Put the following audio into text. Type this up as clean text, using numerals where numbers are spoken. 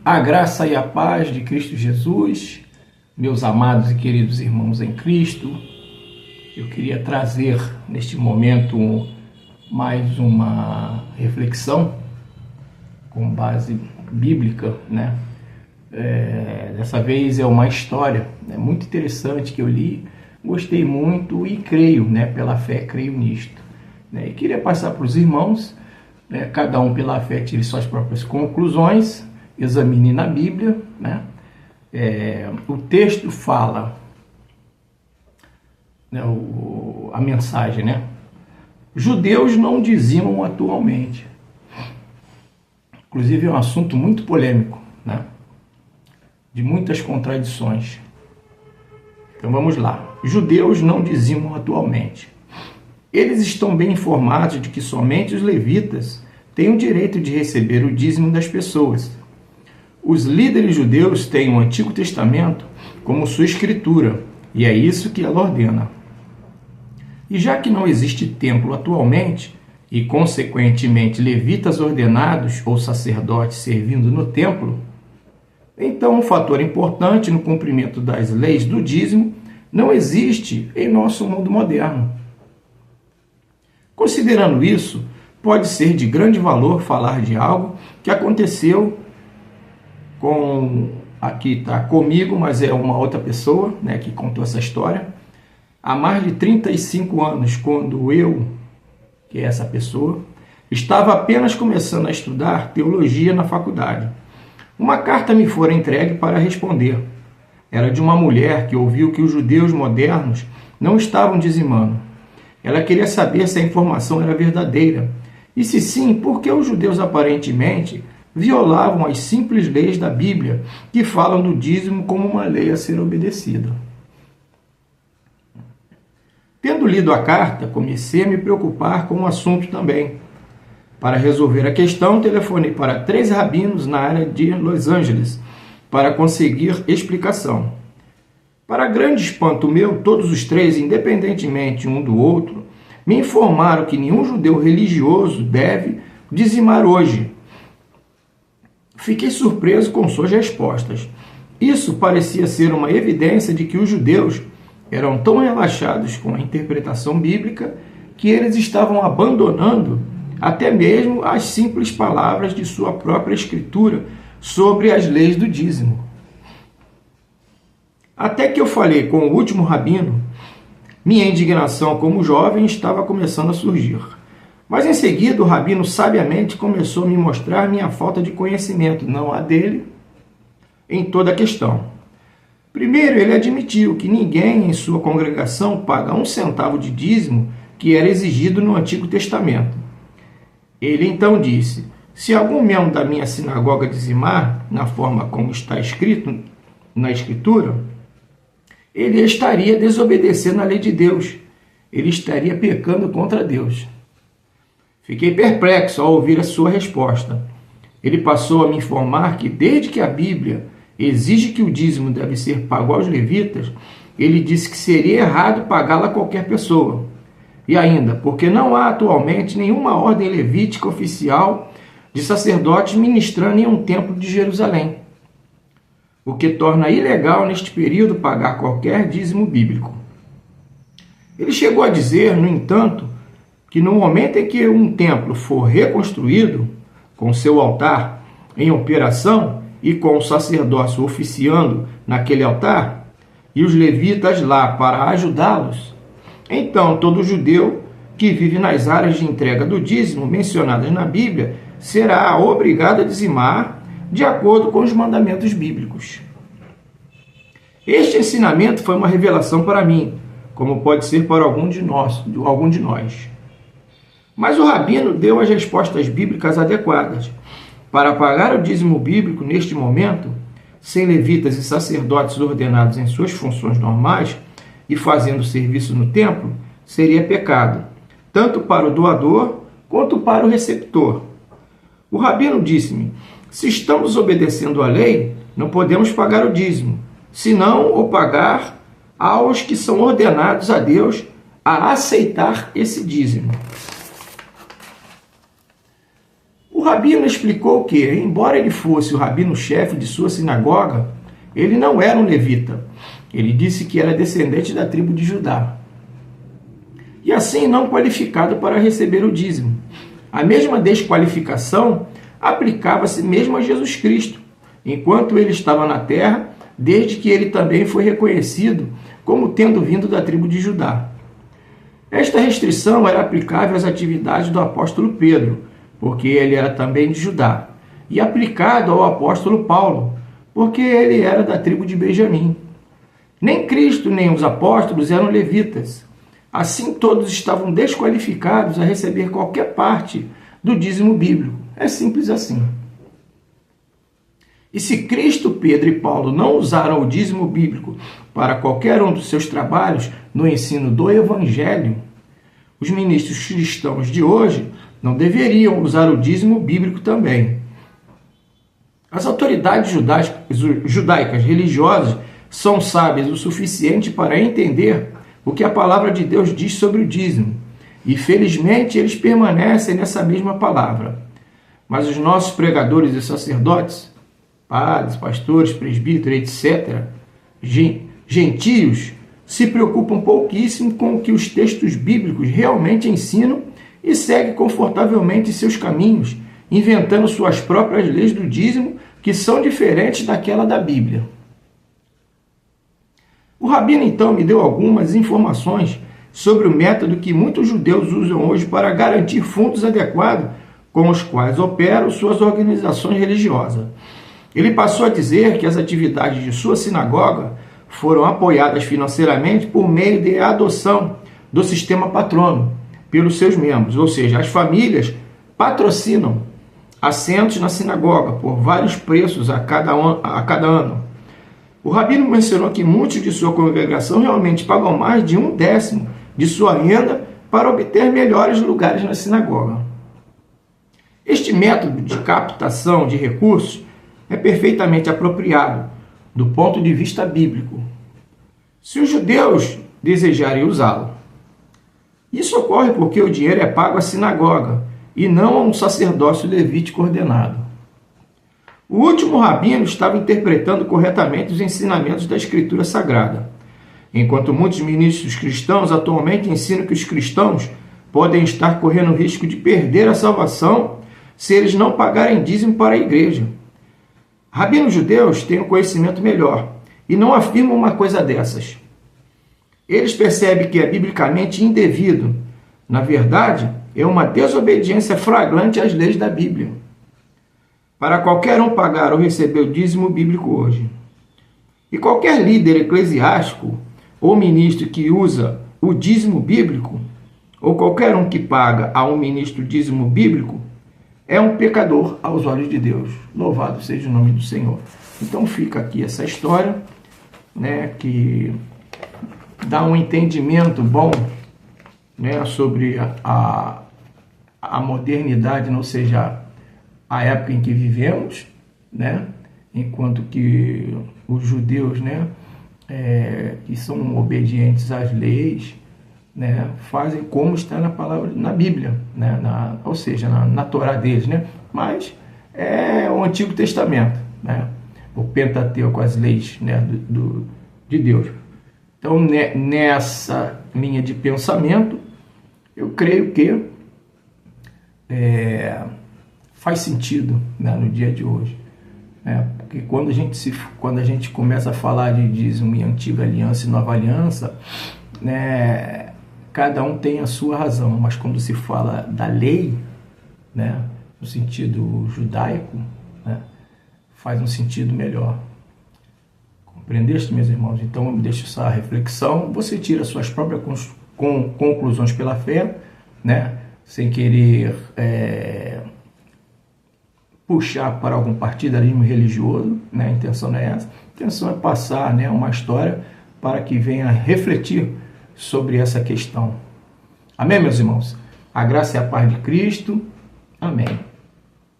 A graça e a paz de Cristo Jesus, meus amados e queridos irmãos em Cristo, eu queria trazer neste momento mais uma reflexão com base bíblica, né? Dessa vez é uma história muito interessante que eu li, gostei muito e creio, pela fé creio nisto. E queria passar para os irmãos, cada um pela fé tire suas próprias conclusões, examine na Bíblia, o texto fala, a mensagem, Judeus não dizimam atualmente. Inclusive é um assunto muito polêmico, de muitas contradições. Então vamos lá. Judeus não dizimam atualmente. Eles estão bem informados de que somente os levitas têm o direito de receber o dízimo das pessoas. Os líderes judeus têm o Antigo Testamento como sua escritura, e é isso que ela ordena. E já que não existe templo atualmente, e consequentemente levitas ordenados ou sacerdotes servindo no templo, então um fator importante no cumprimento das leis do dízimo não existe em nosso mundo moderno. Considerando isso, pode ser de grande valor falar de algo que aconteceu aqui está comigo, mas é uma outra pessoa, que contou essa história, há mais de 35 anos, quando eu, que é essa pessoa, estava apenas começando a estudar teologia na faculdade. Uma carta me fora entregue para responder. Era de uma mulher que ouviu que os judeus modernos não estavam dizimando. Ela queria saber se a informação era verdadeira, e se sim, por que os judeus aparentemente violavam as simples leis da Bíblia, que falam do dízimo como uma lei a ser obedecida. Tendo lido a carta, comecei a me preocupar com o assunto também. Para resolver a questão, telefonei para 3 rabinos na área de Los Angeles, para conseguir explicação. Para grande espanto meu, todos os 3, independentemente um do outro, me informaram que nenhum judeu religioso deve dizimar hoje. Fiquei surpreso com suas respostas. Isso parecia ser uma evidência de que os judeus eram tão relaxados com a interpretação bíblica que eles estavam abandonando até mesmo as simples palavras de sua própria escritura sobre as leis do dízimo. Até que eu falei com o último rabino, minha indignação como jovem estava começando a surgir. Mas em seguida o rabino sabiamente começou a me mostrar minha falta de conhecimento, não a dele, em toda a questão. Primeiro, ele admitiu que ninguém em sua congregação paga 1 centavo de dízimo que era exigido no Antigo Testamento. Ele então disse, se algum membro da minha sinagoga dizimar, na forma como está escrito na Escritura, ele estaria desobedecendo a lei de Deus, ele estaria pecando contra Deus. Fiquei perplexo ao ouvir a sua resposta. Ele passou a me informar que desde que a Bíblia exige que o dízimo deve ser pago aos levitas, ele disse que seria errado pagá-lo a qualquer pessoa. E ainda, porque não há atualmente nenhuma ordem levítica oficial de sacerdotes ministrando em um templo de Jerusalém, o que torna ilegal neste período pagar qualquer dízimo bíblico. Ele chegou a dizer, no entanto, que no momento em que um templo for reconstruído, com seu altar em operação e com o sacerdócio oficiando naquele altar, e os levitas lá para ajudá-los, então todo judeu que vive nas áreas de entrega do dízimo mencionadas na Bíblia será obrigado a dizimar de acordo com os mandamentos bíblicos. Este ensinamento foi uma revelação para mim, como pode ser para algum de nós. Mas o rabino deu as respostas bíblicas adequadas. Para pagar o dízimo bíblico neste momento, sem levitas e sacerdotes ordenados em suas funções normais e fazendo serviço no templo, seria pecado, tanto para o doador quanto para o receptor. O rabino disse-me, se estamos obedecendo à lei, não podemos pagar o dízimo, senão o pagar aos que são ordenados a Deus a aceitar esse dízimo. rabino explicou que, embora ele fosse o rabino-chefe de sua sinagoga, ele não era um levita. Ele disse que era descendente da tribo de Judá. E assim não qualificado para receber o dízimo. A mesma desqualificação aplicava-se mesmo a Jesus Cristo, enquanto ele estava na terra, desde que ele também foi reconhecido como tendo vindo da tribo de Judá. Esta restrição era aplicável às atividades do apóstolo Pedro, porque ele era também de Judá, e aplicado ao apóstolo Paulo, porque ele era da tribo de Benjamim. Nem Cristo nem os apóstolos eram levitas. Assim, todos estavam desqualificados a receber qualquer parte do dízimo bíblico. É simples assim. E se Cristo, Pedro e Paulo não usaram o dízimo bíblico para qualquer um dos seus trabalhos no ensino do Evangelho, os ministros cristãos de hoje não deveriam usar o dízimo bíblico também. As autoridades judaicas religiosas são sábias o suficiente para entender o que a palavra de Deus diz sobre o dízimo. E felizmente eles permanecem nessa mesma palavra. Mas os nossos pregadores e sacerdotes, padres, pastores, presbíteros, etc., gentios, se preocupam pouquíssimo com o que os textos bíblicos realmente ensinam e seguem confortavelmente seus caminhos, inventando suas próprias leis do dízimo, que são diferentes daquela da Bíblia. O rabino então me deu algumas informações sobre o método que muitos judeus usam hoje para garantir fundos adequados com os quais operam suas organizações religiosas. Ele passou a dizer que as atividades de sua sinagoga foram apoiadas financeiramente por meio de adoção do sistema patrono pelos seus membros, ou seja, as famílias patrocinam assentos na sinagoga por vários preços a cada ano. O rabino mencionou que muitos de sua congregação realmente pagam mais de 1/10 de sua renda para obter melhores lugares na sinagoga. Este método de captação de recursos é perfeitamente apropriado do ponto de vista bíblico, se os judeus desejarem usá-lo. Isso ocorre porque o dinheiro é pago à sinagoga e não a um sacerdócio levítico ordenado. O último rabino estava interpretando corretamente os ensinamentos da Escritura Sagrada, enquanto muitos ministros cristãos atualmente ensinam que os cristãos podem estar correndo o risco de perder a salvação se eles não pagarem dízimo para a igreja. Rabinos judeus têm um conhecimento melhor e não afirmam uma coisa dessas. Eles percebem que é biblicamente indevido. Na verdade, é uma desobediência flagrante às leis da Bíblia. Para qualquer um pagar ou receber o dízimo bíblico hoje. E qualquer líder eclesiástico ou ministro que usa o dízimo bíblico, ou qualquer um que paga a um ministro dízimo bíblico, é um pecador aos olhos de Deus. Louvado seja o nome do Senhor. Então fica aqui essa história, né, que dá um entendimento bom, né, sobre a modernidade, ou seja, a época em que vivemos, né, enquanto que os judeus, né, que são obedientes às leis, né, fazem como está na palavra, na Bíblia, né, ou seja, na Torá deles, né, mas é o Antigo Testamento, né, o Pentateuco, as leis, né, de Deus. Então, nessa linha de pensamento, eu creio que faz sentido, né, no dia de hoje. Porque quando a gente começa a falar de dízimo em Antiga Aliança e Nova Aliança, né, cada um tem a sua razão, mas quando se fala da lei, né, no sentido judaico, né, faz um sentido melhor. Compreendeste, meus irmãos? Então eu deixo essa reflexão, você tira suas próprias conclusões pela fé, né, sem querer puxar para algum partidarismo religioso, né? A intenção não é essa. A intenção é passar, né, uma história para que venha refletir sobre essa questão. Amém, meus irmãos? A graça e a paz de Cristo. Amém.